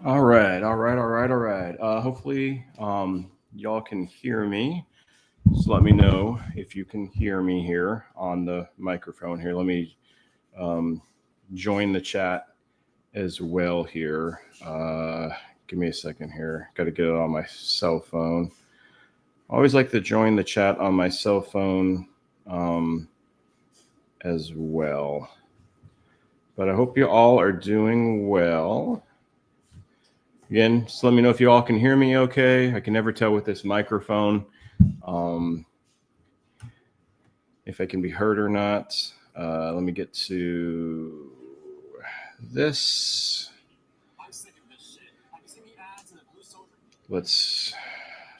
All right, all right, all right, all right. Hopefully, y'all can hear me. Just let me know if you can hear me here on the microphone here. Let me um, join the chat as well here. Give me a second here. Got to get it on my cell phone. I always like to join the chat on my cell phone um, as well. But I hope you all are doing well. Again, just let me know if you all can hear me okay. I can never tell with this microphone um, if I can be heard or not. Let me get to this. Let's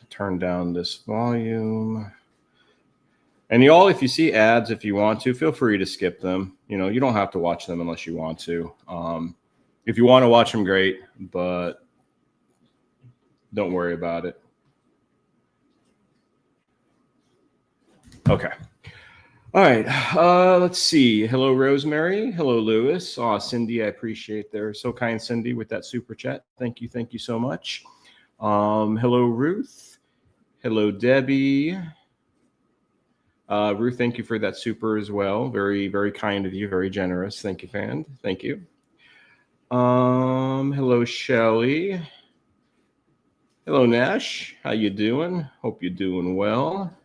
turn down this volume. And y'all, if you see ads, if you want to, feel free to skip them. You know, you don't have to watch them unless you want to. If you want to watch them, great, but don't worry about it. Okay. All right. Let's see. Hello, Rosemary. Hello, Lewis. Cindy, I appreciate they're so kind, Cindy, with that super chat. Thank you. Thank you so much. Hello, Ruth. Hello, Debbie. Ruth, thank you for that super as well. Very, very kind of you. Very generous. Thank you, fan. Thank you. Hello, Shelly. Hello, Nash. How you doing? Hope you're doing well.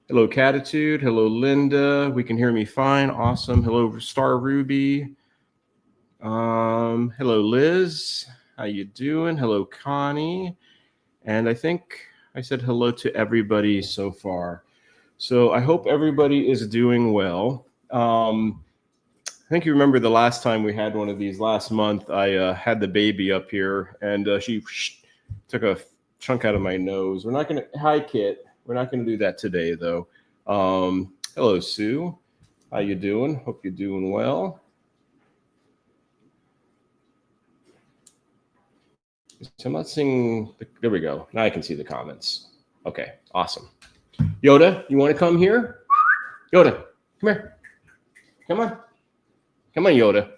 Hello, Catitude. Hello, Linda. We can hear me fine. Awesome. Hello, Star Ruby. Hello, Liz. How you doing? Hello, Connie. And I think I said hello to everybody so far. So I hope everybody is doing well. I think you remember the last time we had one of these last month. I had the baby up here, and she took a chunk out of my nose. We're not going to. Hi, Kit. We're not going to do that today, though. Hello, Sue. How you doing? Hope you're doing well. So I'm not seeing. There we go. Now I can see the comments. Okay, awesome. Yoda, you want to come here? Yoda, come here. Come on. Come on, Yoda.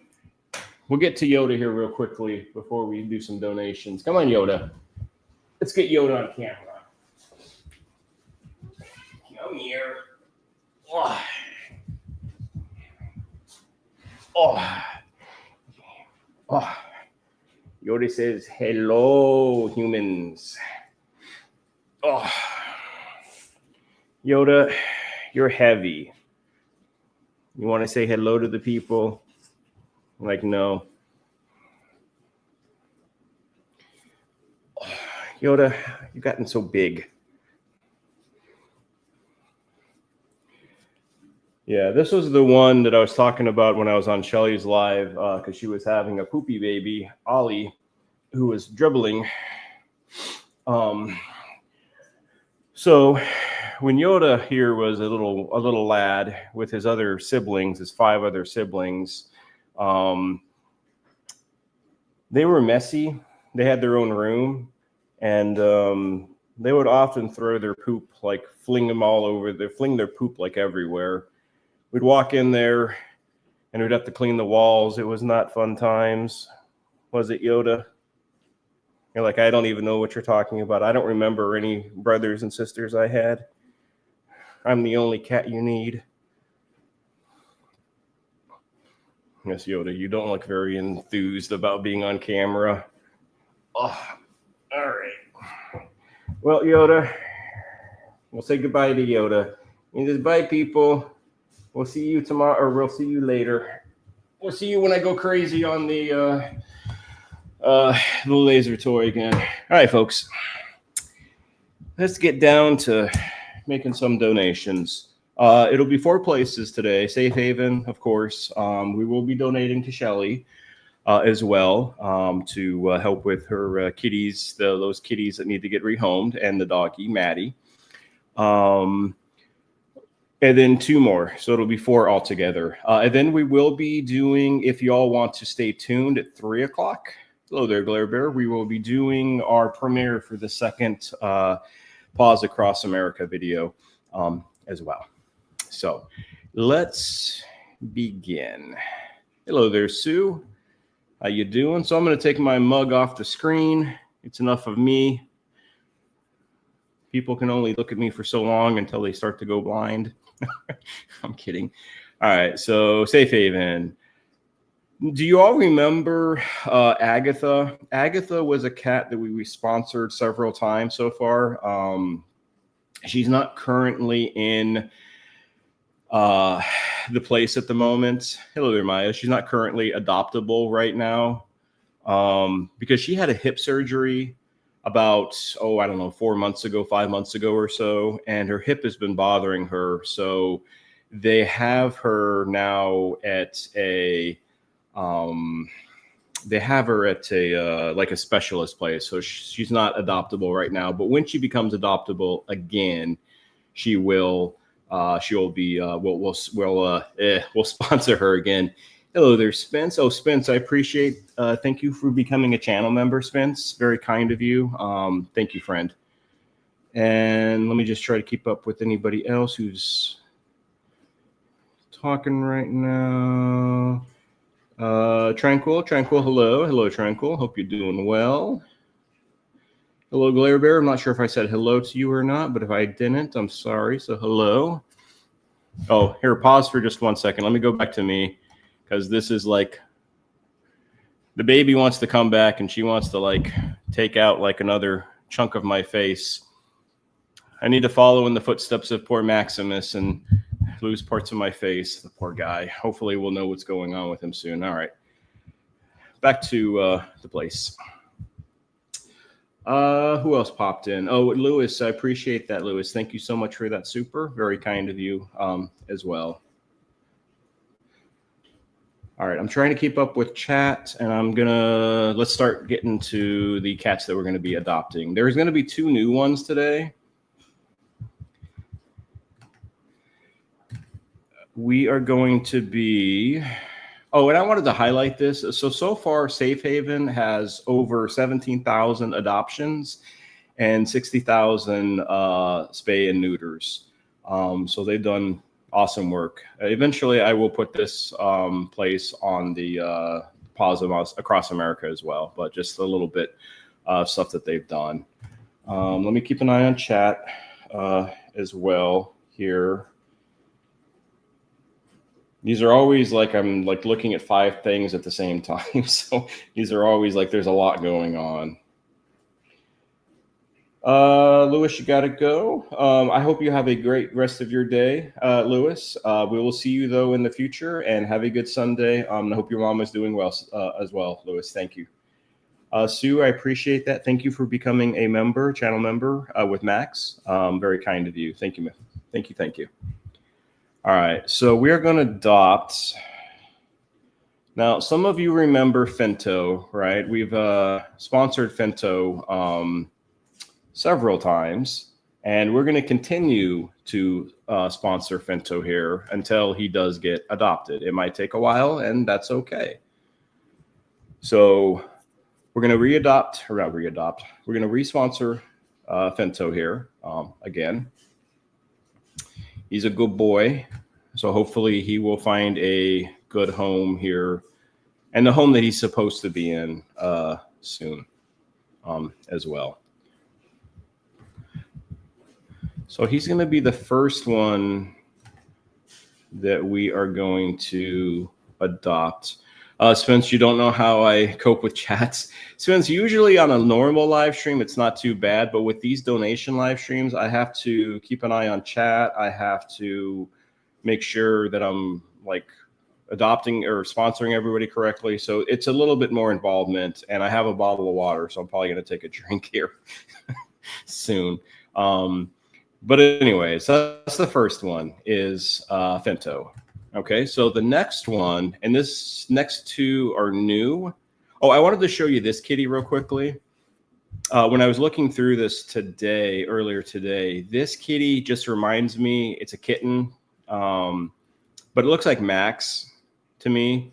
We'll get to Yoda here real quickly before we do some donations. Come on, Yoda. Let's get Yoda on camera. Come here. Oh. Oh. Oh. Yoda says, hello, humans. Oh. Yoda, you're heavy. You want to say hello to the people? Like, no. Oh. Yoda, you've gotten so big. Yeah, this was the one that I was talking about when I was on Shelly's live because she was having a poopy baby, Ollie, who was dribbling. So when Yoda here was a little lad with his other siblings, his 5 other siblings, they were messy. They had their own room, and they would often throw their poop, like fling their poop like everywhere. We'd walk in there and we'd have to clean the walls. It was not fun times. Was it, Yoda? You're like, I don't even know what you're talking about. I don't remember any brothers and sisters I had. I'm the only cat you need. Yes, Yoda, you don't look very enthused about being on camera. Oh, all right. Well, Yoda, we'll say goodbye to Yoda. And just bye, people. We'll see you tomorrow, or we'll see you later. We'll see you when I go crazy on the laser toy again. All right, folks. Let's get down to making some donations. It'll be 4 places today. Safe Haven, of course. We will be donating to Shelly as well to help with her kitties, those kitties that need to get rehomed, and the doggy, Maddie. And then 2 more. So it'll be 4 altogether. And then we will be doing, if you all want to stay tuned, at 3 o'clock. Hello there, Glare Bear. We will be doing our premiere for the second Paws Across America video as well. So let's begin. Hello there, Sue. How you doing? So I'm going to take my mug off the screen. It's enough of me. People can only look at me for so long until they start to go blind. I'm kidding. All right. So Safe Haven. Do you all remember Agatha? Agatha was a cat that we sponsored several times so far. She's not currently in the place at the moment. Hello there, Maya. She's not currently adoptable right now because she had a hip surgery about, I don't know, 4 months ago, 5 months ago or so, and her hip has been bothering her. So they have her now at a like a specialist place. So she's not adoptable right now, but when she becomes adoptable again, she'll be we'll sponsor her again. Hello there, Spence. Oh, Spence, I appreciate. Thank you for becoming a channel member, Spence. Very kind of you. Thank you, friend. And let me just try to keep up with anybody else who's talking right now. Tranquil, hello, Tranquil. Hope you're doing well. Hello, Glare Bear. I'm not sure if I said hello to you or not, but if I didn't, I'm sorry. So hello. Oh, here, pause for just 1 second. Let me go back to me because this is like the baby wants to come back and she wants to like take out like another chunk of my face. I need to follow in the footsteps of poor Maximus and lose parts of my face. The poor guy. Hopefully we'll know what's going on with him soon. All right. Back to the place. Who else popped in? Oh, Lewis. I appreciate that, Lewis. Thank you so much for that super. Very kind of you as well. All right. I'm trying to keep up with chat, and let's start getting to the cats that we're going to be adopting. There's going to be 2 new ones today. We are going to be... Oh, and I wanted to highlight this. So far, Safe Haven has over 17,000 adoptions and 60,000 spay and neuters. So they've done awesome work. Eventually, I will put this place on the Paws across America as well, but just a little bit of stuff that they've done. Let me keep an eye on chat as well here. These are always like I'm like looking at 5 things at the same time. So these are always like there's a lot going on. Lewis, you got to go. I hope you have a great rest of your day, Lewis. We will see you, though, in the future, and have a good Sunday. I hope your mom is doing well as well, Lewis. Thank you. Sue, I appreciate that. Thank you for becoming a member, channel member with Max. Very kind of you. Thank you. Thank you. Thank you. All right, so we're going to adopt. Now, some of you remember Finto, right? We've sponsored Finto several times, and we're going to continue to sponsor Finto here until he does get adopted. It might take a while, and that's okay. So we're going to we're going to re-sponsor Finto here again. He's a good boy, so hopefully he will find a good home here and the home that he's supposed to be in soon as well. So he's going to be the first one that we are going to adopt. Spence, you don't know how I cope with chats. Spence, usually on a normal live stream, it's not too bad. But with these donation live streams, I have to keep an eye on chat. I have to make sure that I'm like adopting or sponsoring everybody correctly. So it's a little bit more involvement. And I have a bottle of water, so I'm probably going to take a drink here soon. But anyways, that's the first one is Finto. Okay, so the next one, and this next 2 are new. Oh, I wanted to show you this kitty real quickly. When I was looking through this earlier today, this kitty just reminds me, it's a kitten, but it looks like Max to me,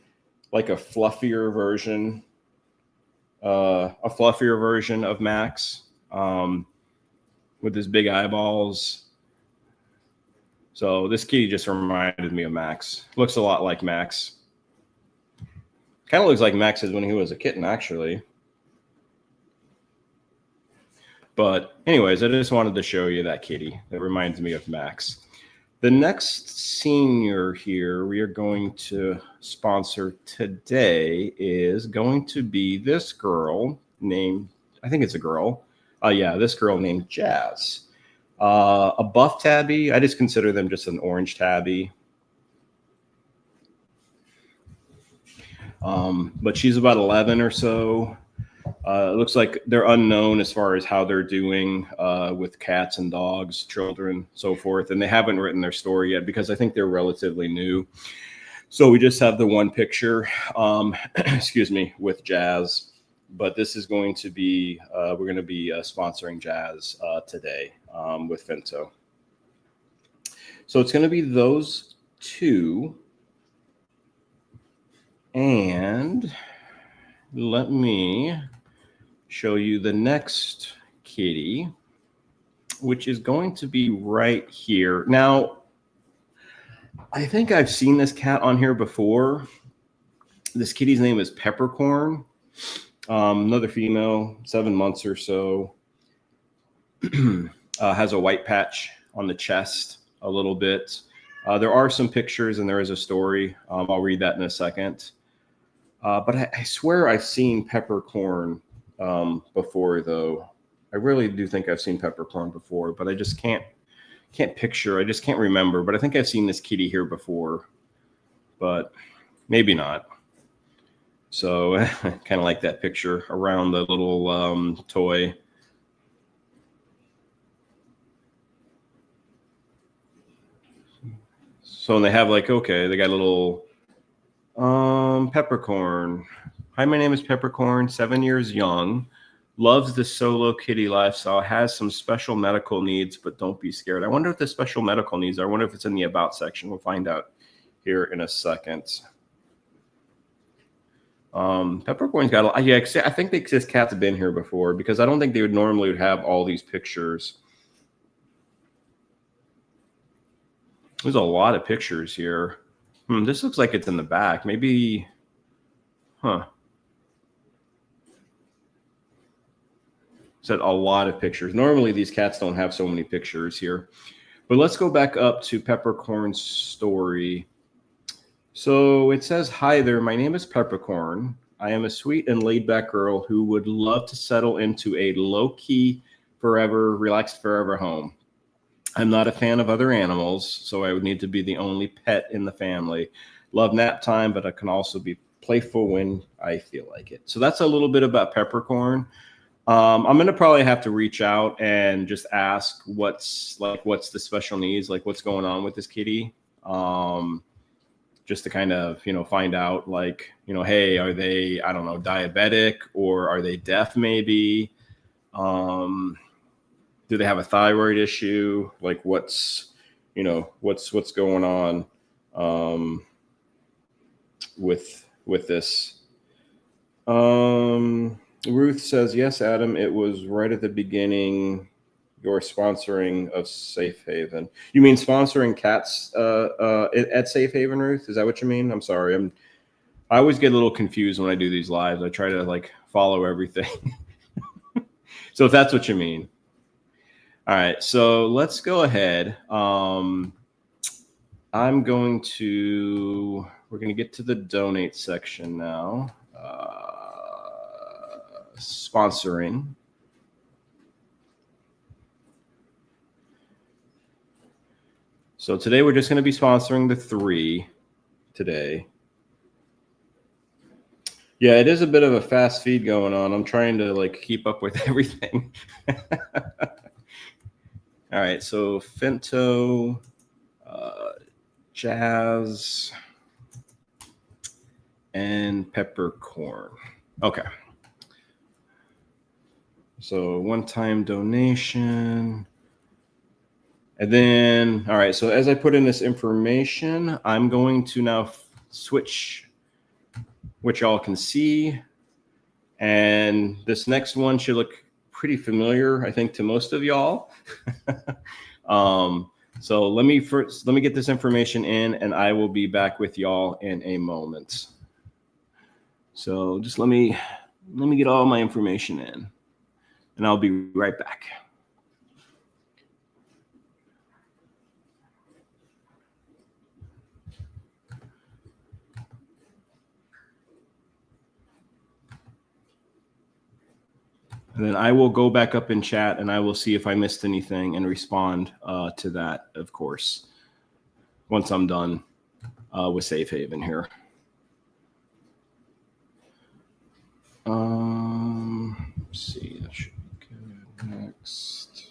like a fluffier version of Max with his big eyeballs. So this kitty just reminded me of Max. Looks a lot like Max. Kind of looks like Max's when he was a kitten, actually. But anyways, I just wanted to show you that kitty. That reminds me of Max. The next senior here we are going to sponsor today is going to be this girl named, I think it's a girl. Yeah, this girl named Jazz. A buff tabby. I just consider them just an orange tabby. But she's about 11 or so. It looks like they're unknown as far as how they're doing with cats and dogs, children, so forth. And they haven't written their story yet because I think they're relatively new. So we just have the one picture, excuse me, with Jazz. But this is going to be, we're going to be sponsoring Jazz today with Finto. So it's going to be those two. And let me show you the next kitty, which is going to be right here. Now, I think I've seen this cat on here before. This kitty's name is Peppercorn. Another female, 7 months or so. Has a white patch on the chest a little bit. There are some pictures and there is a story. I'll read that in a second. But I swear I've seen Peppercorn before, though. I really do think I've seen Peppercorn before, but I just can't picture. I just can't remember. But I think I've seen this kitty here before, but maybe not. So kind of like that picture around the little toy. So they have like, okay, they got a little Peppercorn. Hi, my name is Peppercorn, 7 years young, loves the solo kitty lifestyle, has some special medical needs, but don't be scared. I wonder if the special medical needs are. I wonder if it's in the about section. We'll find out here in a second. Peppercorn's got, yeah, I think this cat's been here before because I don't think they would normally have all these pictures. There's a lot of pictures here. This looks like it's in the back. Maybe, huh. Said a lot of pictures. Normally these cats don't have so many pictures here. But let's go back up to Peppercorn's story. So it says, hi there, my name is Peppercorn. I am a sweet and laid-back girl who would love to settle into a low-key, forever, relaxed forever home. I'm not a fan of other animals, so I would need to be the only pet in the family. Love nap time, but I can also be playful when I feel like it. So that's a little bit about Peppercorn. I'm going to probably have to reach out and just ask what's the special needs, like what's going on with this kitty. Just to kind of, find out like, hey, are they, I don't know, diabetic or are they deaf maybe? Do they have a thyroid issue? Like what's going on with this? Ruth says, yes, Adam, it was right at the beginning. Your sponsoring of Safe Haven. You mean sponsoring cats at Safe Haven, Ruth? Is that what you mean? I'm sorry. I always get a little confused when I do these lives. I try to like follow everything. So if that's what you mean. All right, so let's go ahead. We're going to get to the donate section now. Sponsoring. So today we're just going to be sponsoring the 3 today. Yeah, it is a bit of a fast feed going on. I'm trying to like keep up with everything. All right, so Finto, Jazz, and Peppercorn. Okay. So one-time donation. And then, all right, so as I put in this information, I'm going to now switch, which y'all can see. And this next one should look pretty familiar, I think, to most of y'all. So let me get this information in and I will be back with y'all in a moment. So just let me get all my information in, and I'll be right back. And then I will go back up in chat and I will see if I missed anything and respond to that, of course, once I'm done with Safe Haven here. Let's see, that should be good. Next.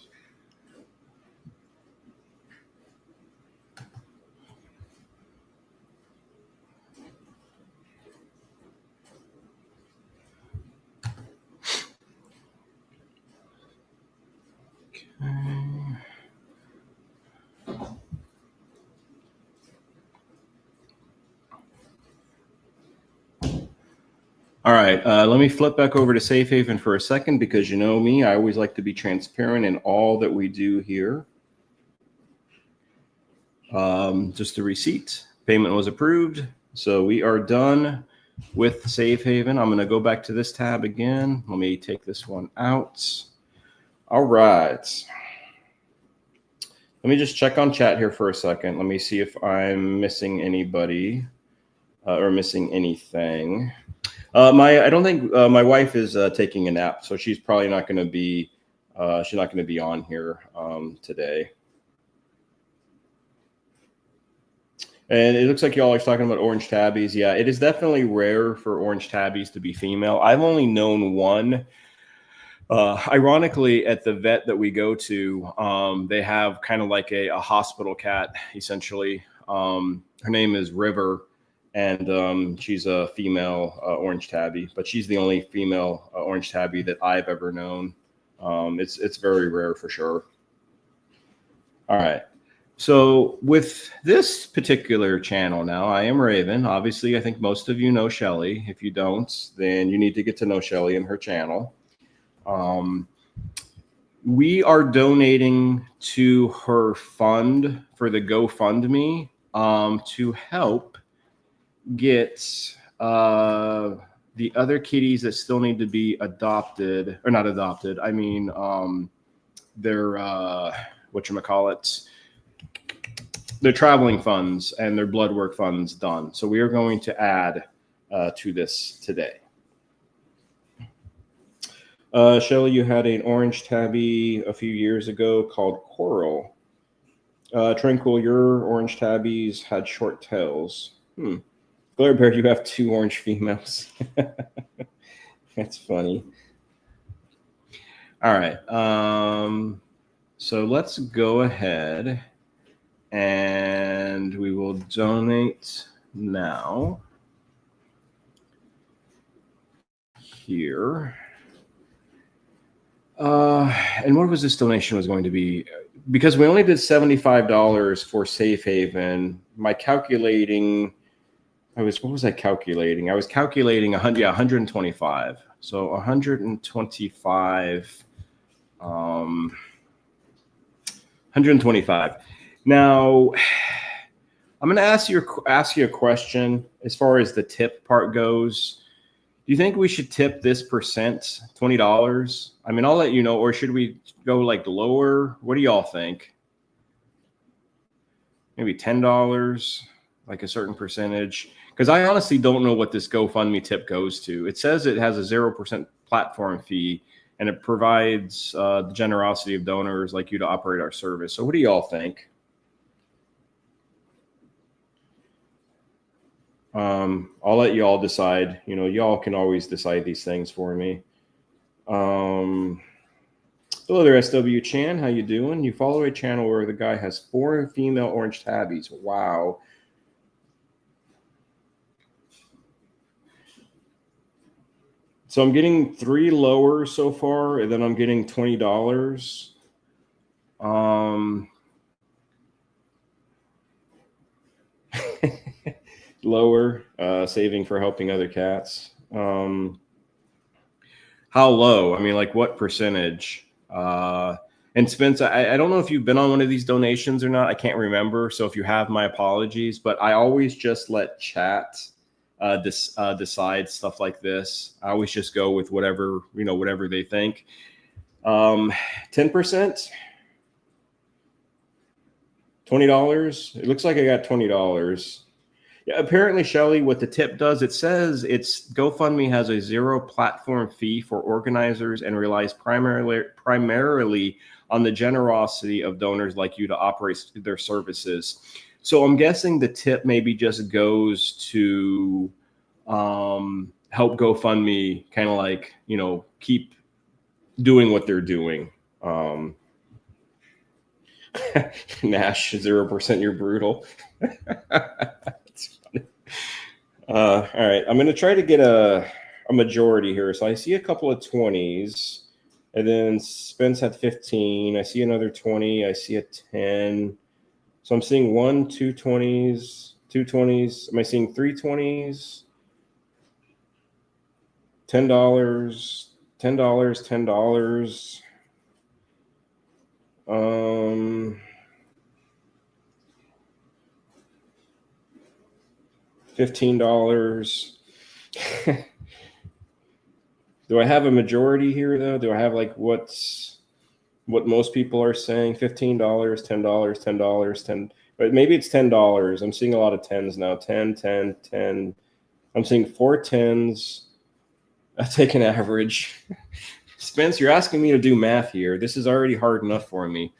All right, let me flip back over to Safe Haven for a second because you know me, I always like to be transparent in all that we do here. Just a receipt. Payment was approved. So we are done with Safe Haven. I'm going to go back to this tab again. Let me take this one out. All right. Let me just check on chat here for a second. Let me see if I'm missing anybody or missing anything. I don't think my wife is taking a nap, so she's probably not going to be. She's not going to be on here today. And it looks like y'all are talking about orange tabbies. Yeah, it is definitely rare for orange tabbies to be female. I've only known one. Ironically, at the vet that we go to, they have kind of like a hospital cat, essentially. Her name is River, and she's a female orange tabby, but she's the only female orange tabby that I've ever known. It's very rare for sure. All right. So with this particular channel now, I am Raven. Obviously, I think most of you know Shelly. If you don't, then you need to get to know Shelly and her channel. We are donating to her fund for the GoFundMe to help get the other kitties that still need to be adopted, or not adopted. I mean, they're whatchamacallit, their traveling funds and their blood work funds done. So we are going to add to this today. Shelly, you had an orange tabby a few years ago called Coral. Tranquil, your orange tabbies had short tails. Glare Bear, you have 2 orange females. That's funny. All right. So let's go ahead and we will donate now here. And what was this donation was going to be? Because we only did $75 for Safe Haven. My calculating, what was I calculating? I was calculating 125. So 125. 125. Now, I'm going to ask you a question as far as the tip part goes. Do you think we should tip this percent, $20? I mean, I'll let you know, or should we go like lower? What do y'all think? Maybe $10, like a certain percentage? Because I honestly don't know what this GoFundMe tip goes to. It says it has a 0% platform fee, and it provides the generosity of donors like you to operate our service. So what do y'all think? I'll let y'all decide. You know, y'all can always decide these things for me. Hello there, SW Chan. How you doing? You follow a channel where the guy has 4 female orange tabbies. Wow. So I'm getting 3 lower so far, and then I'm getting $20. Lower, saving for helping other cats. How low? I mean, like what percentage? And Spence, I don't know if you've been on one of these donations or not. I can't remember. So if you have, my apologies. But I always just let chat decide stuff like this. I always just go with whatever, whatever they think. 10%, $20. It looks like I got $20. Yeah, apparently, Shelly, what the tip does, it says it's GoFundMe has a 0 platform fee for organizers and relies primarily on the generosity of donors like you to operate their services. So I'm guessing the tip maybe just goes to help GoFundMe kind of like, keep doing what they're doing. Nash, 0%, you're brutal. That's funny. All right, I'm going to try to get a majority here. So I see a couple of 20s, and then Spence had 15. I see another 20. I see a 10. So I'm seeing 1, 2 20s, 2 20s. Am I seeing 3 20s? $10, $10, $10. $15. Do I have a majority here though? Do I have like what most people are saying? $15, $10, $10, 10. But maybe it's $10. I'm seeing a lot of 10s now. 10, 10, 10. I'm seeing 4 10s. I take an average. Spence, you're asking me to do math here. This is already hard enough for me.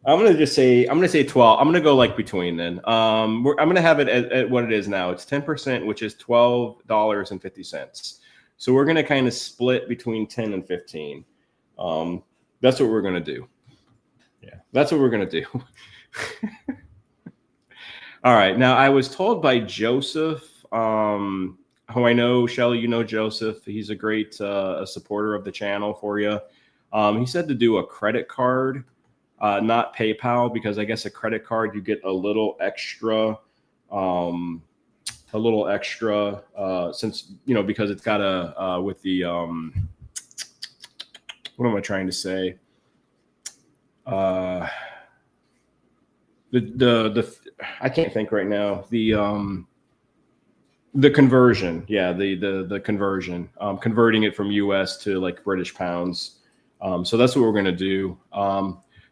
I'm gonna say 12. I'm gonna go like between then. I'm gonna have it at what it is now. It's 10%, which is $12.50. So we're gonna kind of split between 10 and 15. That's what we're gonna do. Yeah, that's what we're gonna do. All right. Now I was told by Joseph, who I know, Shelly, you know Joseph. He's a great supporter of the channel for you. He said to do a credit card. Not PayPal, because I guess a credit card you get a little extra, since because it's got a with the what am I trying to say? The I can't think right now. The conversion, yeah, the conversion, converting it from US to like British pounds. So that's what we're gonna do.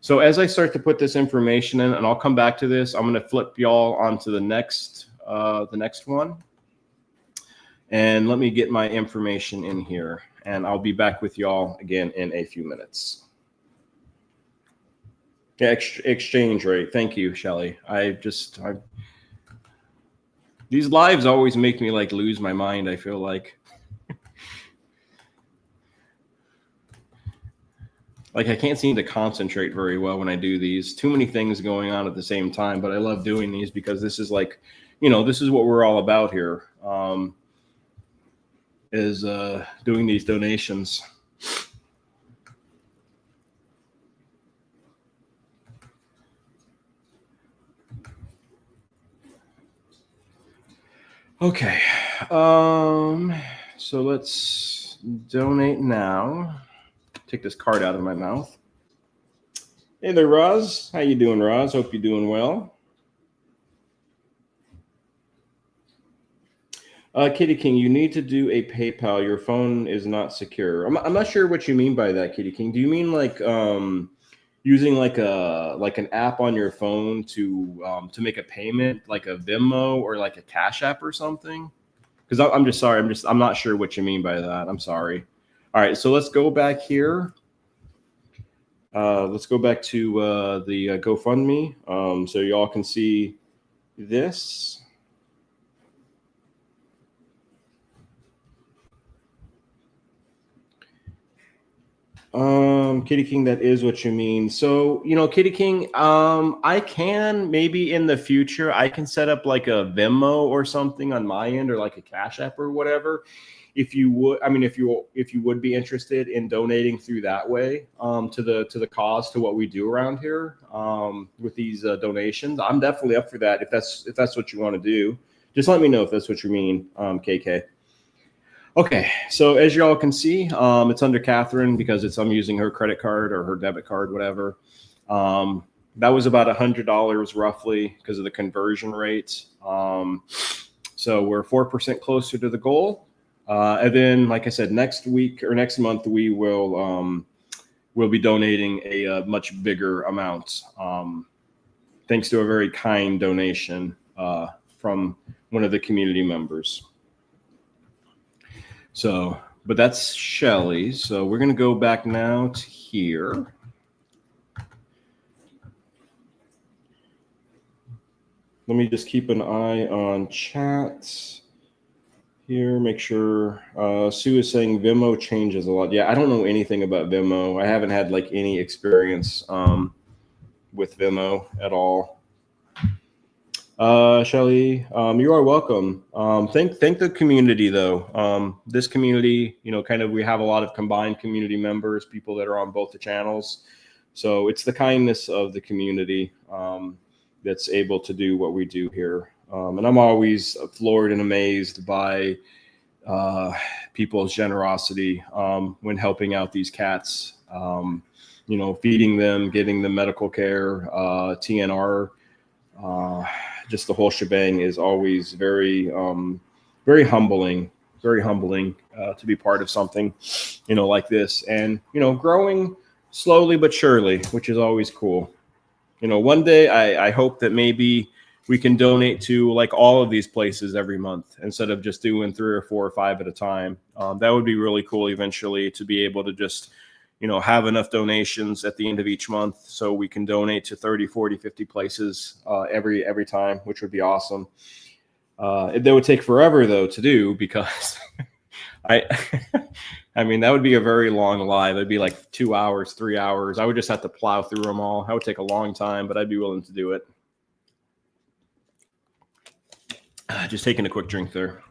So as I start to put this information in, and I'll come back to this, I'm going to flip y'all onto the next one. And let me get my information in here, and I'll be back with y'all again in a few minutes. Yeah, exchange rate. Thank you, Shelly. These lives always make me like lose my mind, I feel like. Like I can't seem to concentrate very well when I do these. Too many things going on at the same time, but I love doing these because this is like, this is what we're all about here, is doing these donations. Okay. So let's donate now. Take this card out of my mouth. Hey there, Roz. How you doing, Roz? Hope you're doing well. Kitty King, you need to do a PayPal. Your phone is not secure. I'm not sure what you mean by that, Kitty King. Do you mean like using like an app on your phone to make a payment, like a Venmo or like a Cash App or something? Because I'm just sorry. I'm not sure what you mean by that. I'm sorry. All right, so let's go back here. Let's go back to the GoFundMe so y'all can see this. Kitty King, that is what you mean. So, Kitty King, I can maybe in the future, I can set up like a Venmo or something on my end, or like a Cash App or whatever. If you would, if you would be interested in donating through that way to the cause, to what we do around here with these donations, I'm definitely up for that. If that's what you want to do, just let me know if that's what you mean, KK. Okay, so as y'all can see, it's under Catherine because I'm using her credit card or her debit card, whatever. That was about $100 roughly because of the conversion rate. So we're 4% closer to the goal. And then, like I said, next week or next month, we will we'll be donating a much bigger amount, thanks to a very kind donation from one of the community members. So, but that's Shelly. So we're going to go back now to here. Let me just keep an eye on chat here. Make sure Sue is saying Vimeo changes a lot. Yeah, I don't know anything about Vimeo. I haven't had like any experience with Vimeo at all. Shelly, you are welcome. Thank the community though. This community, you know, kind of, we have a lot of combined community members, people that are on both the channels. So it's the kindness of the community that's able to do what we do here. And I'm always floored and amazed by people's generosity when helping out these cats. You know, feeding them, giving them medical care, TNR, just the whole shebang is always very, very humbling to be part of something, you know, like this, and, you know, growing slowly but surely, which is always cool. You know, one day I hope that maybe we can donate to like all of these places every month instead of just doing 3 or 4 or 5 at a time. That would be really cool eventually, to be able to just, you know, have enough donations at the end of each month so we can donate to 30, 40, 50 places every time, which would be awesome. That would take forever though to do, because I mean, that would be a very long live. It'd be like 2 hours, 3 hours. I would just have to plow through them all. That would take a long time, but I'd be willing to do it. Just taking a quick drink there.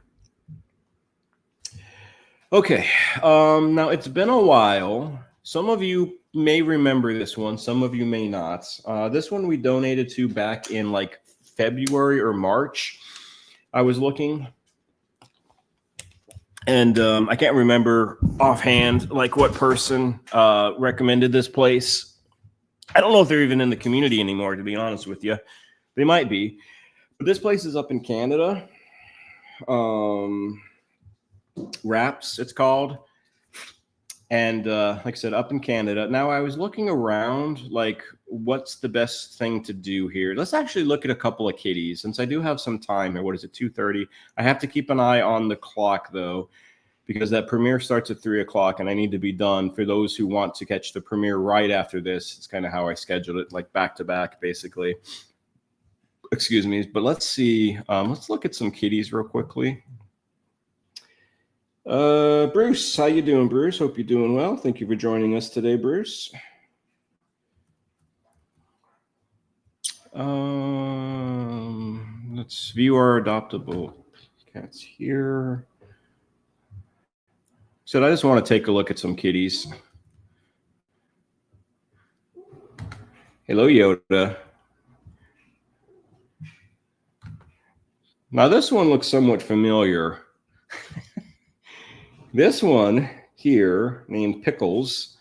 Okay. Now it's been a while. Some of you may remember this one. Some of you may not. This one we donated to back in like February or March. I was looking, and I can't remember offhand like what person recommended this place. I don't know if they're even in the community anymore, to be honest with you. They might be. But this place is up in Canada. Wraps, it's called. And like I said, up in Canada. Now, I was looking around, like, what's the best thing to do here? Let's actually look at a couple of kitties, since I do have some time here. What is it, 2:30? I have to keep an eye on the clock, though, because that premiere starts at 3 o'clock, and I need to be done. For those who want to catch the premiere right after this, it's kind of how I scheduled it, like back to back, basically. Excuse me. But let's see. Let's look at some kitties real quickly. Bruce, how you doing, Bruce? Hope you're doing well. Thank you for joining us today, Bruce. Let's view our adoptable cats here. So I just want to take a look at some kitties. Hello, Yoda. Now this one looks somewhat familiar. This one here, named Pickles,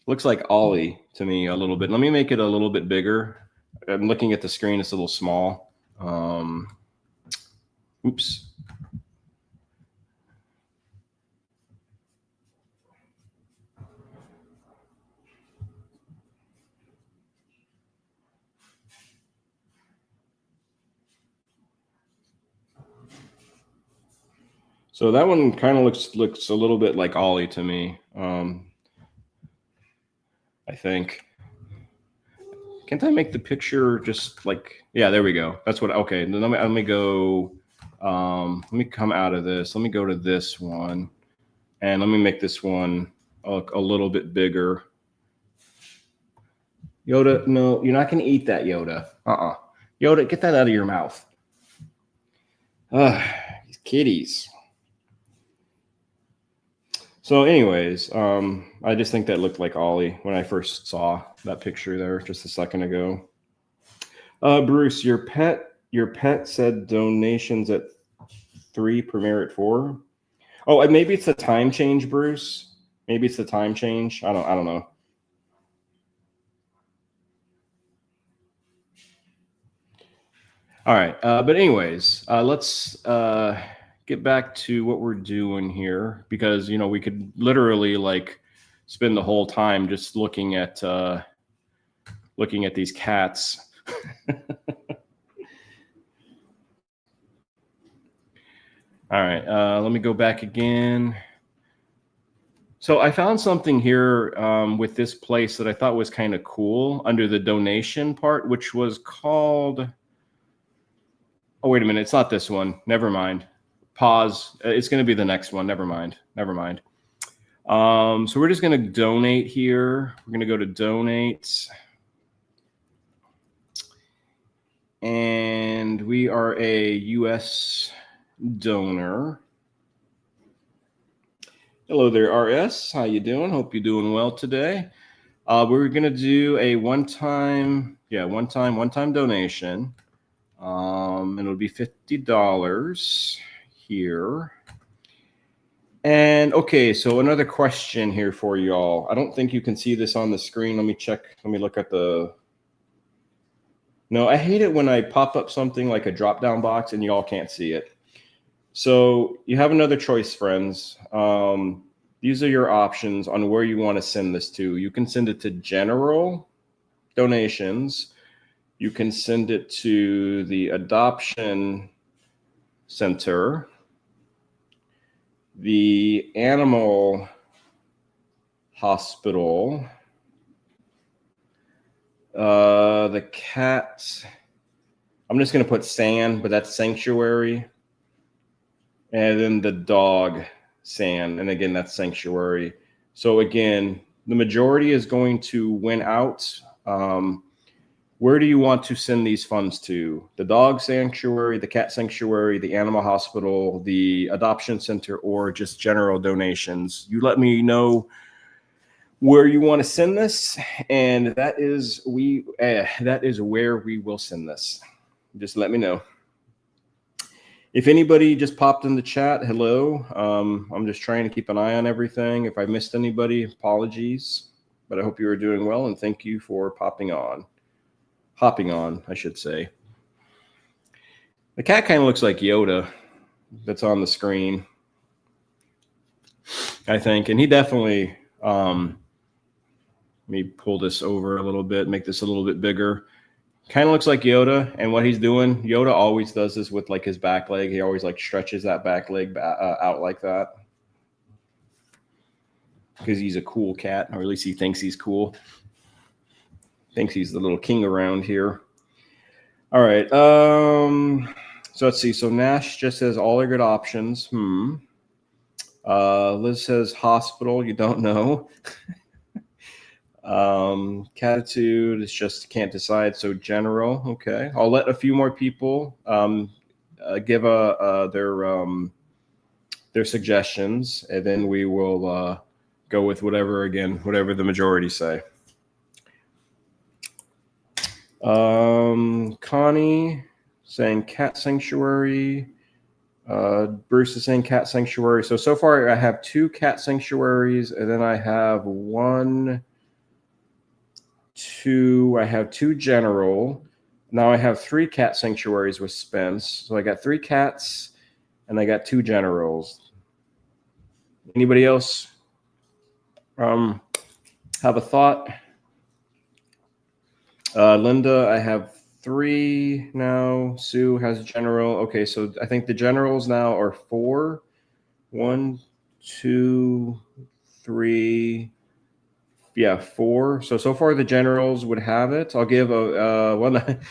looks like Ollie to me a little bit. Let me make it a little bit bigger. I'm looking at the screen, it's a little small. Oops. So that one kind of looks a little bit like Ollie to me. I think. Can't I make the picture just like, yeah, there we go. That's what, okay. Then let me go, let me come out of this. Let me go to this one, and let me make this one a little bit bigger. Yoda, no, you're not going to eat that, Yoda. Yoda, get that out of your mouth. These kitties. So anyways, I just think that looked like Ollie when I first saw that picture there just a second ago. Bruce, your pet said donations at 3, premiere at 4. Oh, maybe it's the time change, Bruce. Maybe it's the time change. I don't know. All right. But anyways, let's get back to what we're doing here because we could literally like spend the whole time just looking at these cats. All right. Let me go back again. So I found something here with this place that I thought was kind of cool under the donation part, which was called. Oh, wait a minute. It's not this one. Never mind. Pause. It's going to be the next one. Never mind. So we're just going to donate here. We're going to go to donate. And we are a U.S. donor. Hello there, RS. How you doing? Hope you're doing well today. We're going to do a one-time donation. And it'll be $50 here. And okay, so another question here for y'all. I don't think you can see this on the screen. Let me check. Let me look at the. No, I hate it when I pop up something like a drop-down box and y'all can't see it. So you have another choice, friends. These are your options on where you want to send this to. You can send it to general donations. You can send it to the adoption center, the animal hospital, the cat. I'm just going to put SAN, but that's sanctuary. And then the dog SAN. And again, that's sanctuary. So again, the majority is going to win out. Where do you want to send these funds to? The dog sanctuary, the cat sanctuary, the animal hospital, the adoption center, or just general donations? You let me know where you want to send this, and that is where we will send this. Just let me know. If anybody just popped in the chat, hello. I'm just trying to keep an eye on everything. If I missed anybody, apologies. But I hope you are doing well, and thank you for hopping on, I should say. The cat kind of looks like Yoda that's on the screen, I think. And he definitely, let me pull this over a little bit, make this a little bit bigger. Kind of looks like Yoda. And what he's doing, Yoda always does this with like his back leg. He always like stretches that back leg out like that. Because he's a cool cat, or at least he thinks he's cool. Thinks he's the little king around here. All right. So let's see. So Nash just says all are good options. Liz says hospital. You don't know. Catitude is just can't decide. So general. Okay. I'll let a few more people give their suggestions, and then we will go with whatever the majority say. Connie saying cat sanctuary. Bruce is saying cat sanctuary. So far I have 2 cat sanctuaries, and then I have 2 general. Now I have 3 cat sanctuaries with Spence. So I got 3 cats and I got 2 generals. Anybody else have a thought? Linda, I have 3 now. Sue has general. Okay, so I think the generals now are 4. 1, 2, 3. Yeah, 4. So far the generals would have it. I'll give a one.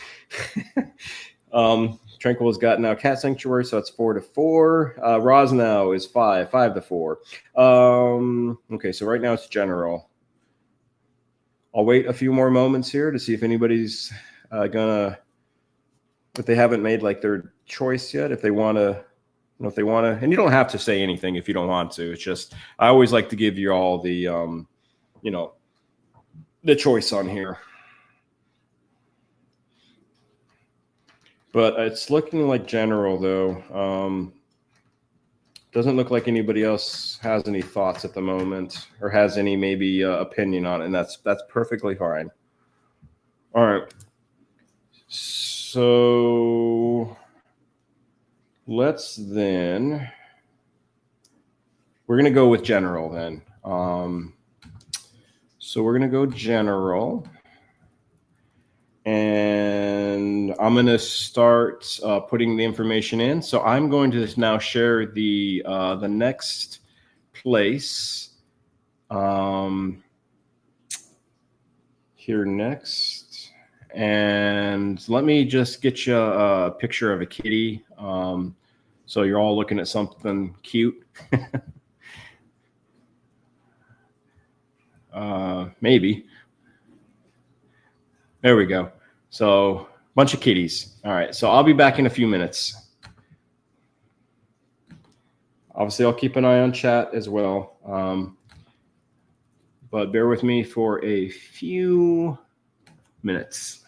Tranquil has got now cat sanctuary, so that's 4-4. Roz now is 5-4. Okay, so right now it's general. I'll wait a few more moments here to see if anybody's if they haven't made like their choice yet, if they want to, and you don't have to say anything if you don't want to. It's just, I always like to give you all the, the choice on here. But it's looking like general though. Doesn't look like anybody else has any thoughts at the moment or has any maybe opinion on it, and that's perfectly fine. All right. So let's then, we're going to go with general then. So we're going to go general. And I'm going to start putting the information in. So I'm going to now share the next place here next. And let me just get you a picture of a kitty. So you're all looking at something cute. Maybe. There we go. So bunch of kitties. All right. So I'll be back in a few minutes. Obviously, I'll keep an eye on chat as well. But bear with me for a few minutes.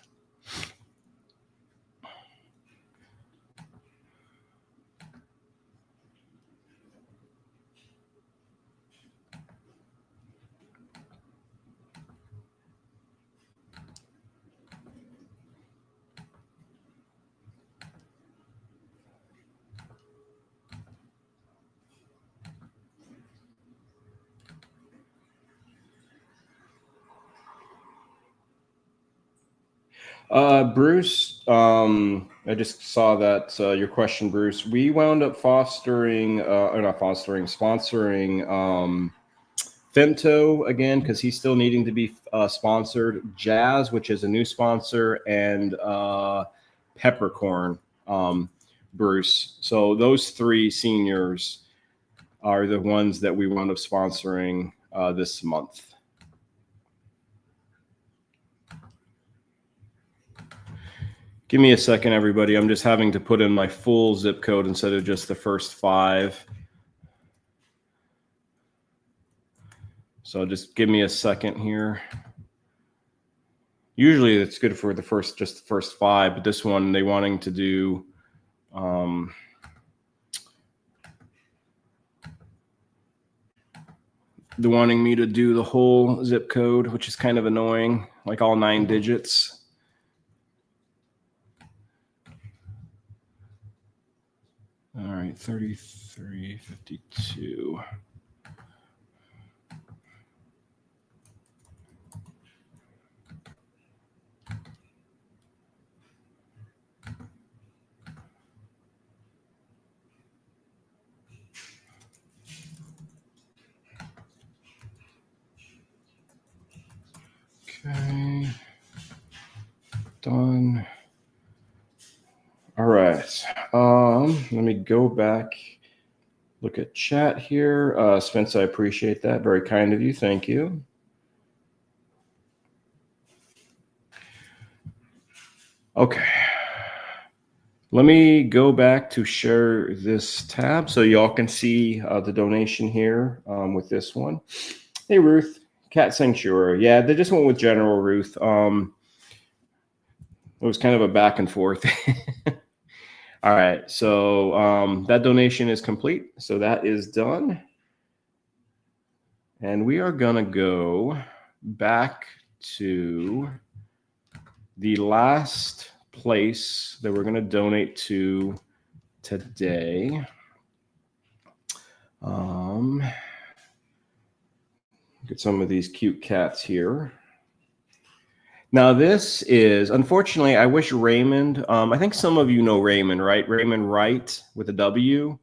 Bruce, I just saw that your question, Bruce. We wound up sponsoring Femto again because he's still needing to be sponsored. Jazz, which is a new sponsor, and Peppercorn, Bruce. So those three seniors are the ones that we wound up sponsoring this month. Give me a second, everybody. I'm just having to put in my full zip code instead of just the first 5. So just give me a second here. Usually it's good for just the first 5, but this one they wanting to do they're wanting me to do the whole zip code, which is kind of annoying, like all 9 digits. All right, 3352. Okay, done. All right, let me go back, look at chat here. Spence, I appreciate that. Very kind of you. Thank you. Okay. Let me go back to share this tab so y'all can see the donation here with this one. Hey, Ruth, Cat Sanctuary. Yeah, they just went with General Ruth. It was kind of a back and forth. All right, so that donation is complete. So that is done. And we are going to go back to the last place that we're going to donate to today. Get some of these cute cats here. Now this is, unfortunately, I wish Raymond, I think some of you know Raymond, right? Raymond Wright with a W.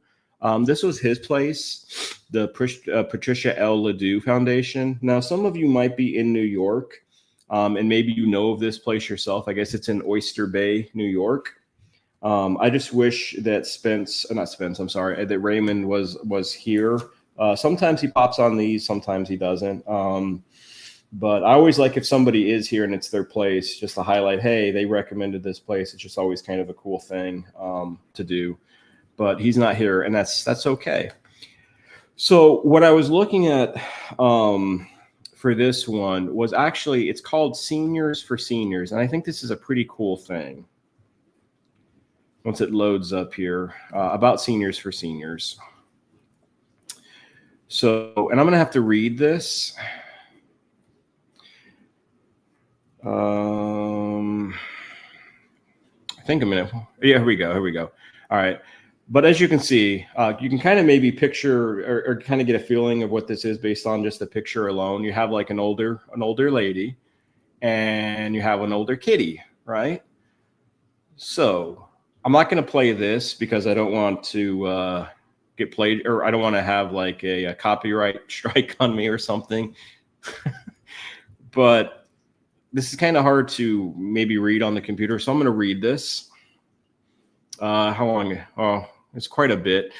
This was his place, the Patricia L. Ledoux Foundation. Now, some of you might be in New York, and maybe you know of this place yourself. I guess it's in Oyster Bay, New York. I just wish that that Raymond was here. Sometimes he pops on these, sometimes he doesn't. But I always like if somebody is here and it's their place, just to highlight, hey, they recommended this place. It's just always kind of a cool thing to do. But he's not here, and that's okay. So what I was looking at for this one was actually, it's called Seniors for Seniors, and I think this is a pretty cool thing. Once it loads up here, about Seniors for Seniors. So, and I'm going to have to read this. I think a minute. Yeah, here we go. Here we go. All right. But as you can see, you can kind of maybe picture or kind of get a feeling of what this is based on just the picture alone. You have like an older lady, and you have an older kitty, right? So I'm not going to play this because I don't want to get played, or I don't want to have like a copyright strike on me or something. But this is kind of hard to maybe read on the computer, so I'm going to read this. How long? Oh, it's quite a bit.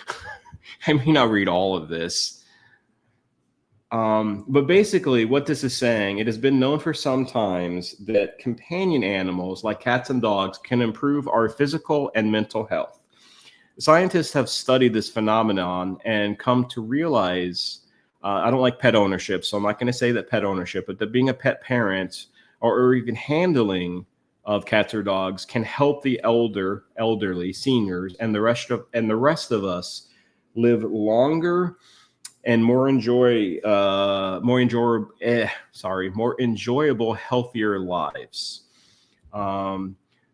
I may not read all of this. But basically, what this is saying, it has been known for some times that companion animals like cats and dogs can improve our physical and mental health. Scientists have studied this phenomenon and come to realize, I don't like pet ownership, so I'm not going to say that pet ownership, but that being a pet parent or even handling of cats or dogs can help the elderly, seniors, and the rest of us live longer and more enjoyable, healthier lives.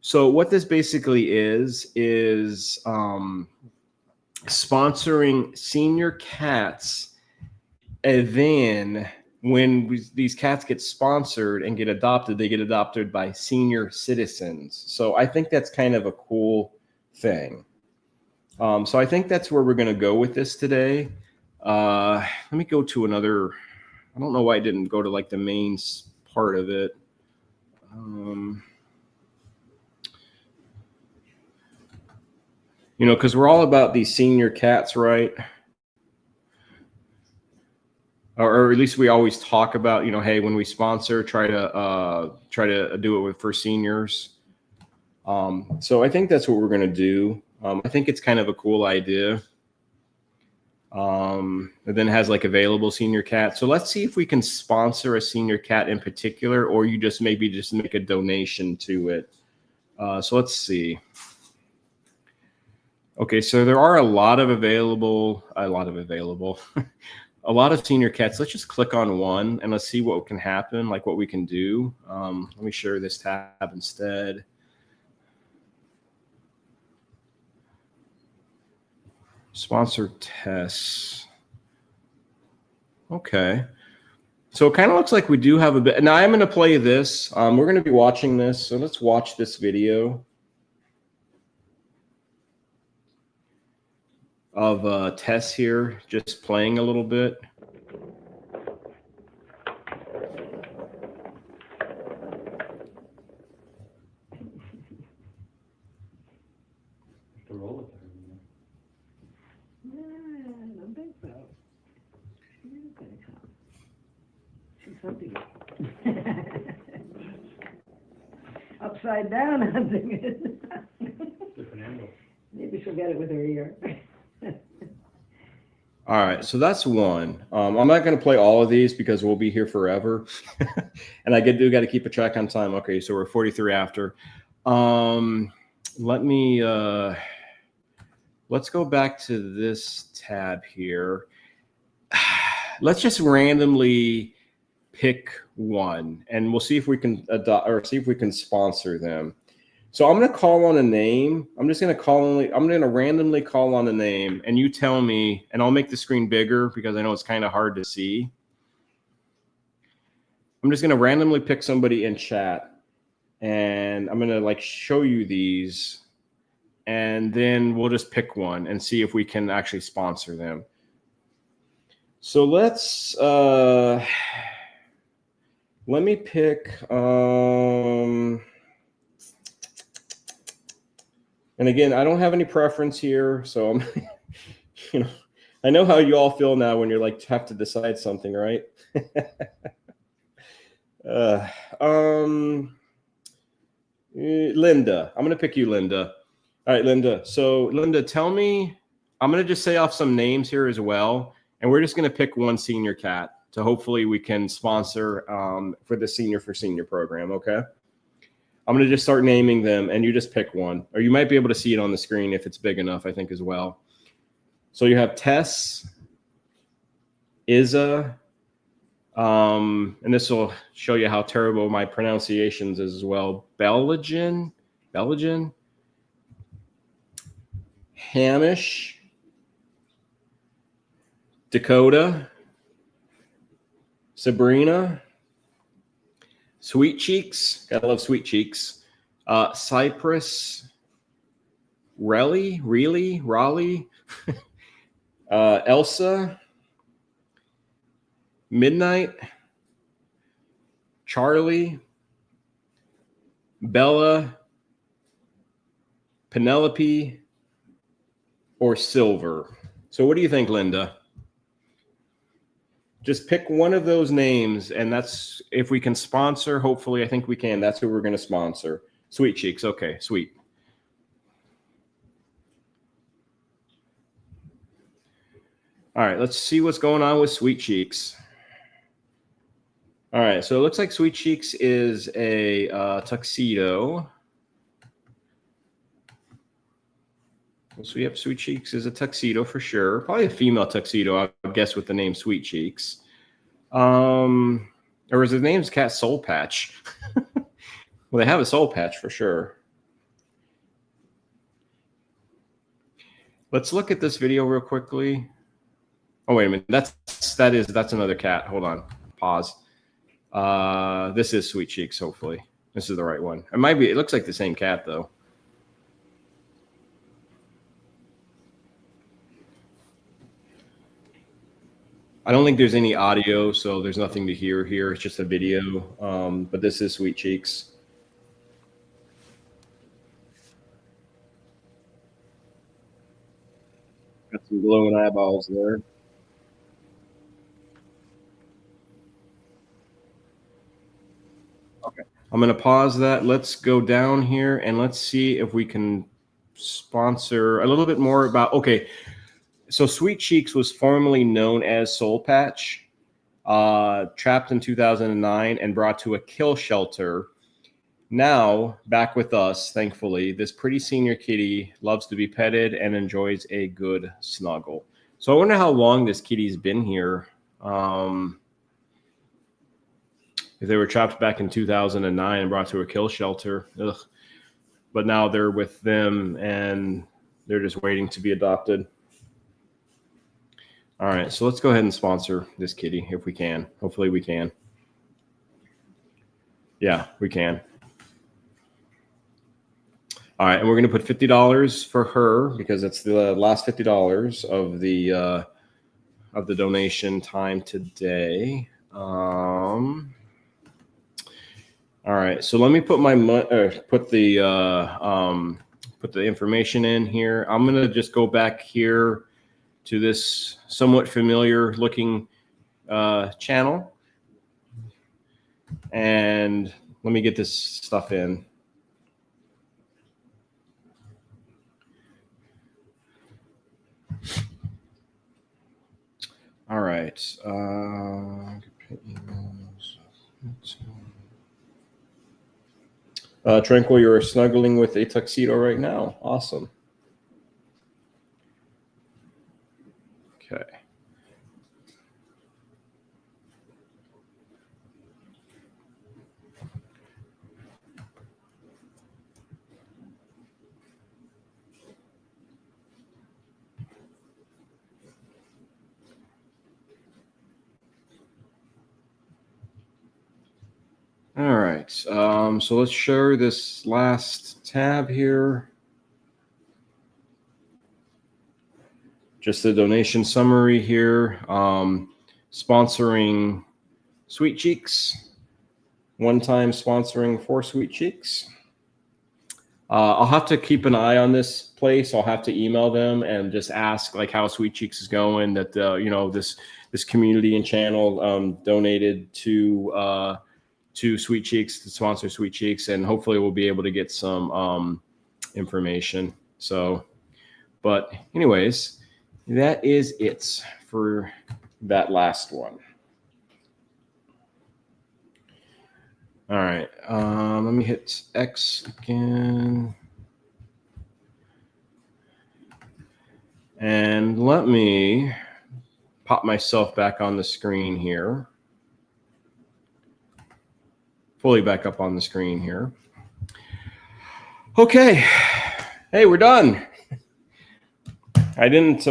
So what this basically is sponsoring senior cats, and then when these cats get sponsored and get adopted, they get adopted by senior citizens. So I think that's kind of a cool thing. So I think that's where we're going to go with this today. Let me go to another. I don't know why I didn't go to like the main part of it. Because we're all about these senior cats, right? Or at least we always talk about, hey, when we sponsor, try to do it for seniors. So I think that's what we're going to do. I think it's kind of a cool idea. And then it has like available senior cats. So let's see if we can sponsor a senior cat in particular, or you just make a donation to it. So let's see. Okay, so there are a lot of available, a lot of senior cats. Let's just click on one and let's see what can happen, like what we can do. Let me share this tab instead. Sponsor tests. Okay. So it kind of looks like we do have a bit. Now I'm going to play this. We're going to be watching this. So let's watch this video of Tess here, just playing a little bit. Upside down, I'm thinking. Different angle. Maybe she'll get it with her ear. All right, so that's one. I'm not going to play all of these because we'll be here forever, and I do got to keep a track on time. Okay, so we're 43 after. Let me let's go back to this tab here. Let's just randomly pick one, and we'll see if we can adopt or see if we can sponsor them. So I'm going to call on a name. I'm going to randomly call on a name, and you tell me, and I'll make the screen bigger because I know it's kind of hard to see. I'm just going to randomly pick somebody in chat, and I'm going to like show you these, and then we'll just pick one and see if we can actually sponsor them. So let's let me pick and again, I don't have any preference here, so I'm I know how you all feel now when you're like have to decide something, right? Linda, I'm gonna pick you, Linda. All right, Linda. So Linda, tell me, I'm gonna just say off some names here as well, and we're just gonna pick one senior cat. So hopefully we can sponsor for the Senior for Senior program, okay? I'm going to just start naming them, and you just pick one. Or you might be able to see it on the screen if it's big enough, I think, as well. So you have Tess, Isa, and this will show you how terrible my pronunciations is as well. Belagen, Hamish, Dakota, Sabrina, Sweet Cheeks, gotta love Sweet Cheeks, Cypress, Raleigh, Elsa, Midnight, Charlie, Bella, Penelope, or Silver. So what do you think, Linda? Just pick one of those names, and that's if we can sponsor. Hopefully, I think we can. That's who we're going to sponsor. Sweet Cheeks. Okay, sweet. All right, let's see what's going on with Sweet Cheeks. All right, so it looks like Sweet Cheeks is a tuxedo. So yep, Sweet Cheeks is a tuxedo for sure. Probably a female tuxedo, I would guess, with the name Sweet Cheeks. Or is his name's Cat Soul Patch? Well, they have a soul patch for sure. Let's look at this video real quickly. Oh, wait a minute. That's another cat. Hold on. Pause. This is Sweet Cheeks, hopefully. This is the right one. It might be. It looks like the same cat, though. I don't think there's any audio, so there's nothing to hear here. It's just a video. But this is Sweet Cheeks. Got some glowing eyeballs there. Okay. I'm going to pause that. Let's go down here and let's see if we can sponsor a little bit more about. Okay. So Sweet Cheeks was formerly known as Soul Patch, trapped in 2009 and brought to a kill shelter. Now, back with us, thankfully, this pretty senior kitty loves to be petted and enjoys a good snuggle. So I wonder how long this kitty's been here. If they were trapped back in 2009 and brought to a kill shelter. Ugh. But now they're with them and they're just waiting to be adopted. All right, so let's go ahead and sponsor this kitty if we can. Hopefully we can. Yeah, we can. All right, and we're going to put $50 for her because it's the last $50 of the donation time today. All right, so let me put put the information in here. I'm going to just go back here to this somewhat familiar looking channel. And let me get this stuff in. All right. Tranquil, you're snuggling with a tuxedo right now. Awesome. Okay. All right. So let's share this last tab here. Just the donation summary here. Sponsoring Sweet Cheeks. One-time sponsoring for Sweet Cheeks. I'll have to keep an eye on this place. I'll have to email them and just ask like how Sweet Cheeks is going. That this community and channel donated to Sweet Cheeks to sponsor Sweet Cheeks, and hopefully we'll be able to get some information. So, but anyways, that is it for that last one. All right, let me hit X again. And let me pop myself back on the screen here. Fully back up on the screen here. Okay. Hey, we're done. I didn't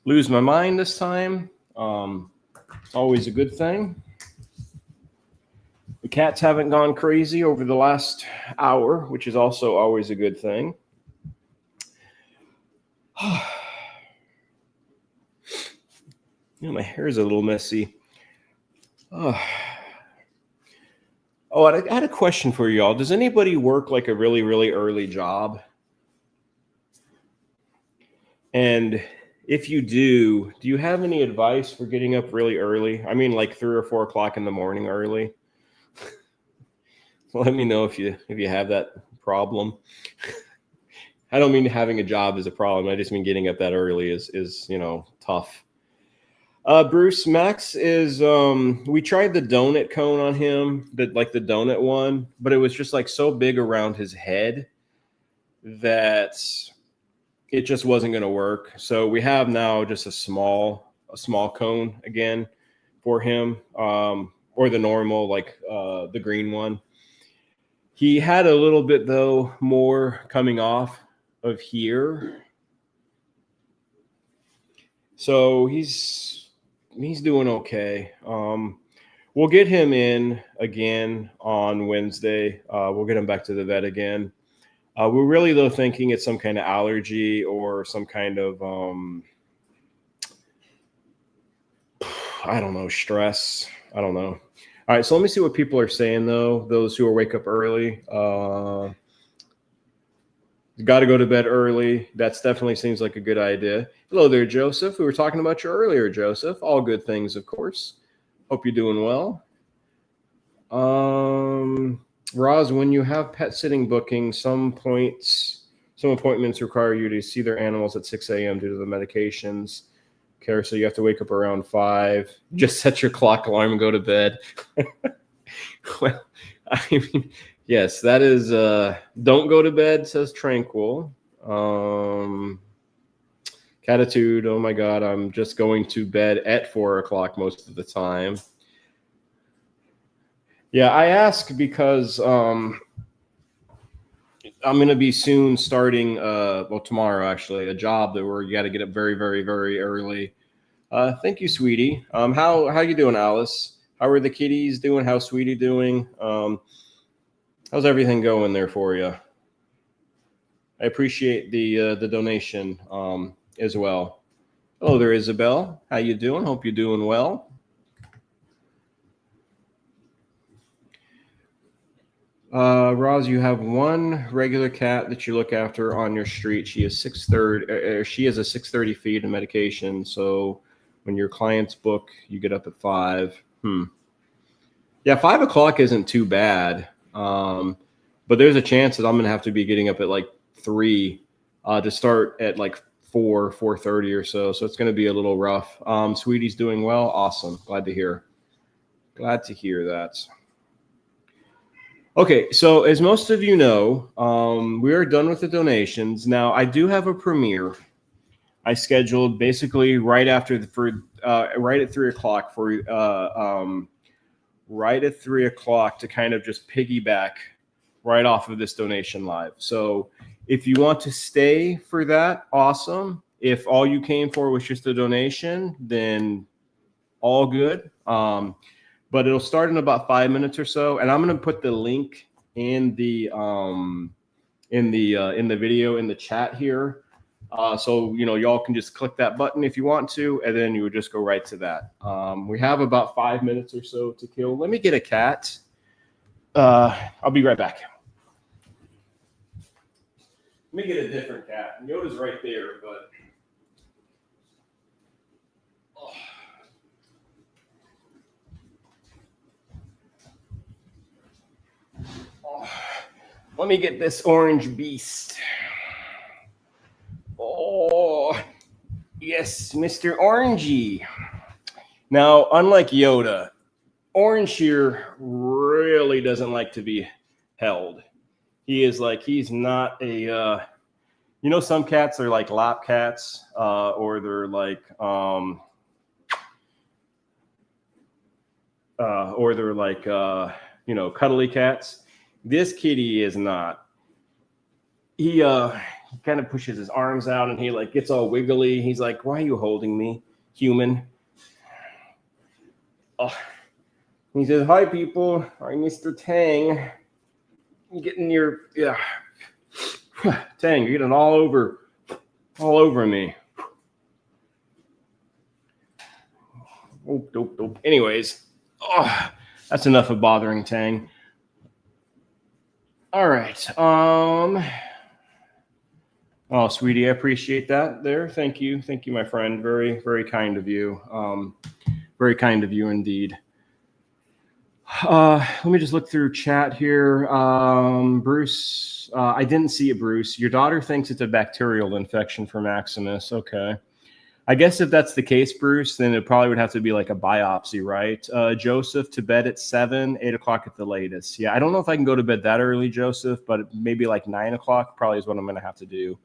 lose my mind this time. Always a good thing. The cats haven't gone crazy over the last hour, which is also always a good thing. My hair is a little messy. Oh, I had a question for y'all. Does anybody work like a really, really early job? And if you do you have any advice for getting up really early? I mean, like 3 or 4 o'clock in the morning early. Let me know if you have that problem. I don't mean having a job is a problem. I just mean getting up that early is tough. Bruce Max is we tried the donut cone on him, the donut one, but it was just like so big around his head that it just wasn't going to work. So we have now just a small cone again for him, or the normal, like the green one. He had a little bit though more coming off of here. So he's doing okay. We'll get him in again on Wednesday. We'll get him back to the vet again. We're really, though, thinking it's some kind of allergy or some kind of, I don't know, stress. I don't know. All right, so let me see what people are saying, though, those who wake up early. Got to go to bed early. That definitely seems like a good idea. Hello there, Joseph. We were talking about you earlier, Joseph. All good things, of course. Hope you're doing well. Roz, when you have pet sitting bookings, some appointments require you to see their animals at 6 a.m. due to the medications. Okay, so you have to wake up around 5. Just set your clock alarm and go to bed. Well, I mean, yes, that is don't go to bed, says Tranquil. Catitude, oh my God, I'm just going to bed at 4 o'clock most of the time. Yeah, I ask because I'm going to be soon starting, tomorrow actually, a job where you got to get up very, very, very early. Thank you, sweetie. How you doing, Alice? How are the kitties doing? How's Sweetie doing? How's everything going there for you? I appreciate the donation as well. Hello there, Isabel. How you doing? Hope you're doing well. Roz, you have one regular cat that you look after on your street. She is 6:30. She has a 6:30 feed and medication. So when your clients book, you get up at 5. Yeah, 5 o'clock isn't too bad. But there's a chance that I'm going to have to be getting up at like 3 to start at like 4:30 or so. So it's going to be a little rough. Sweetie's doing well. Awesome. Glad to hear. Glad to hear that. Okay, so as most of you know, we are done with the donations. Now, I do have a premiere I scheduled basically right after right at 3 o'clock right at 3 o'clock to kind of just piggyback right off of this donation live. So if you want to stay for that, awesome. If all you came for was just a donation, then all good. But it'll start in about 5 minutes or so, and I'm going to put the link in the video in the chat here, so y'all can just click that button if you want to, and then you would just go right to that. We have about 5 minutes or so to kill. Let me get a cat. I'll be right back. Let me get a different cat. Yoda's right there, but. Let me get this orange beast. Oh, yes, Mr. Orangey. Now, unlike Yoda, Orange here really doesn't like to be held. He's not a, some cats are like lap cats, or they're like, cuddly cats. This kitty is not. He he kind of pushes his arms out and he like gets all wiggly. He's like, "Why are you holding me, human?" Oh. He says, "Hi, people. I'm Mr. Tang. I'm getting your Tang. You're getting all over me." Oh, dope. Anyways, that's enough of bothering Tang. All right. Oh, sweetie, I appreciate that there. Thank you, my friend. Very, very kind of you. Very kind of you indeed. Let me just look through chat here. Bruce, I didn't see it, Bruce. Your daughter thinks it's a bacterial infection for Maximus. Okay. I guess if that's the case, Bruce, then it probably would have to be like a biopsy, right? Joseph, to bed at 7, 8 o'clock at the latest. Yeah, I don't know if I can go to bed that early, Joseph, but maybe like 9 o'clock probably is what I'm going to have to do.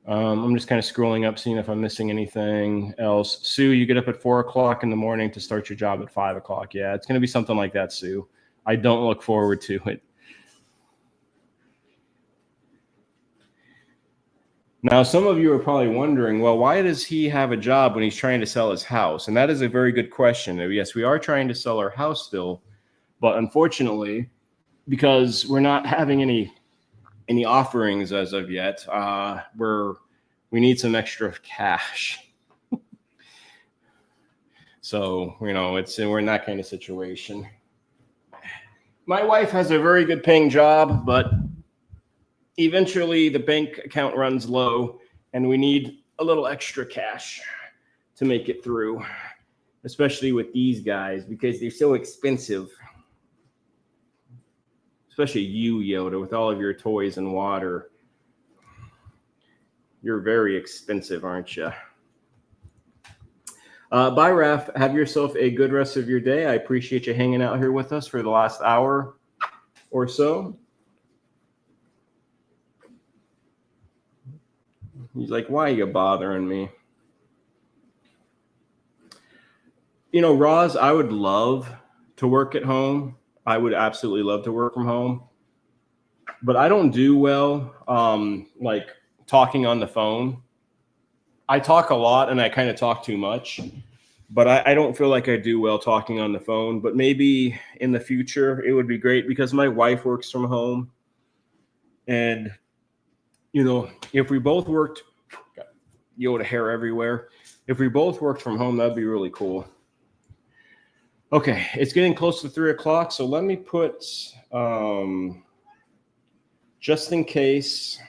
I'm just kind of scrolling up, seeing if I'm missing anything else. Sue, you get up at 4 o'clock in the morning to start your job at 5 o'clock. Yeah, it's going to be something like that, Sue. I don't look forward to it. Now, some of you are probably wondering, well, why does he have a job when he's trying to sell his house? And that is a very good question. Yes, we are trying to sell our house still, but unfortunately, because we're not having any offerings as of yet, we need some extra cash. So, we're in that kind of situation. My wife has a very good paying job, but eventually the bank account runs low and we need a little extra cash to make it through, especially with these guys because they're so expensive. Especially you, Yoda, with all of your toys and water. You're very expensive, aren't you? Bye, Raph. Have yourself a good rest of your day. I appreciate you hanging out here with us for the last hour or so. He's like, "Why are you bothering me?" Roz, I would love to work at home. I would absolutely love to work from home. But I don't do well like talking on the phone. I talk a lot and I kind of talk too much. But I don't feel like I do well talking on the phone. But maybe in the future, it would be great because my wife works from home. And, if we both worked, got Yoda hair everywhere. If we both worked from home, that'd be really cool. Okay, it's getting close to 3 o'clock. So let me put, just in case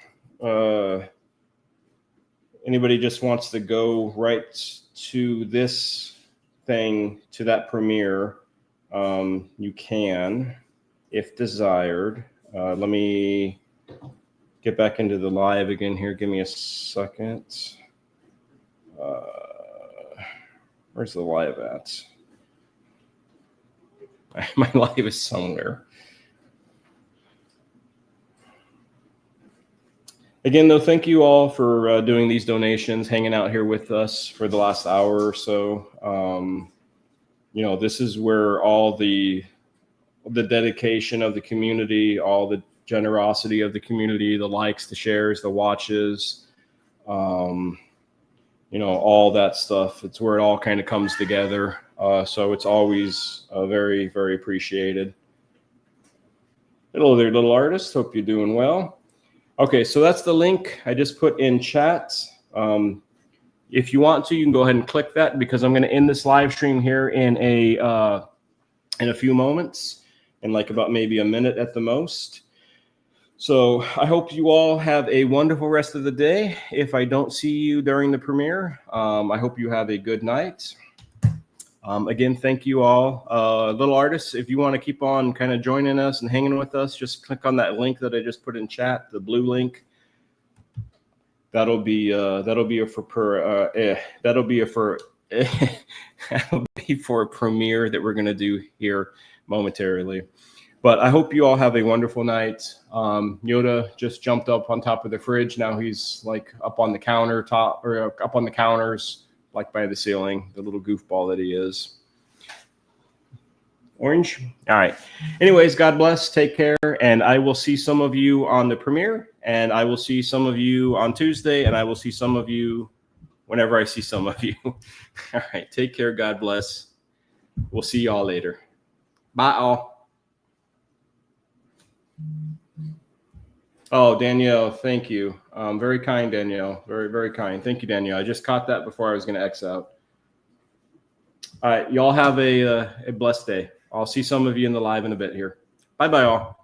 anybody just wants to go right to this thing, to that premiere, you can, if desired. Let me get back into the live again here. Give me a second. Where's the live at? My live is somewhere. Again, though, thank you all for doing these donations, hanging out here with us for the last hour or so. This is where all the dedication of the community, all the generosity of the community, the likes, the shares, the watches, all that stuff. It's where it all kind of comes together. So it's always very, very appreciated. Hello there, little artist. Hope you're doing well. Okay, so that's the link I just put in chat. If you want to, you can go ahead and click that because I'm going to end this live stream here in a few moments, in like about maybe a minute at the most. So I hope you all have a wonderful rest of the day. If I don't see you during the premiere, I hope you have a good night. Again, thank you all. Little artists, if you want to keep on kind of joining us and hanging with us, just click on that link that I just put in chat, the blue link. That'll be for a premiere that we're going to do here momentarily. But I hope you all have a wonderful night. Yoda just jumped up on top of the fridge. Now he's like up on the countertop or up on the counters, like by the ceiling, the little goofball that he is. Orange. All right. Anyways, God bless. Take care. And I will see some of you on the premiere. And I will see some of you on Tuesday. And I will see some of you whenever I see some of you. All right. Take care. God bless. We'll see y'all later. Bye, all. Oh, Danielle, thank you. Very kind, Danielle. Very, very kind. Thank you, Danielle. I just caught that before I was going to X out. All right. Y'all have a blessed day. I'll see some of you in the live in a bit here. Bye-bye, all.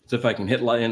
So if I can hit in live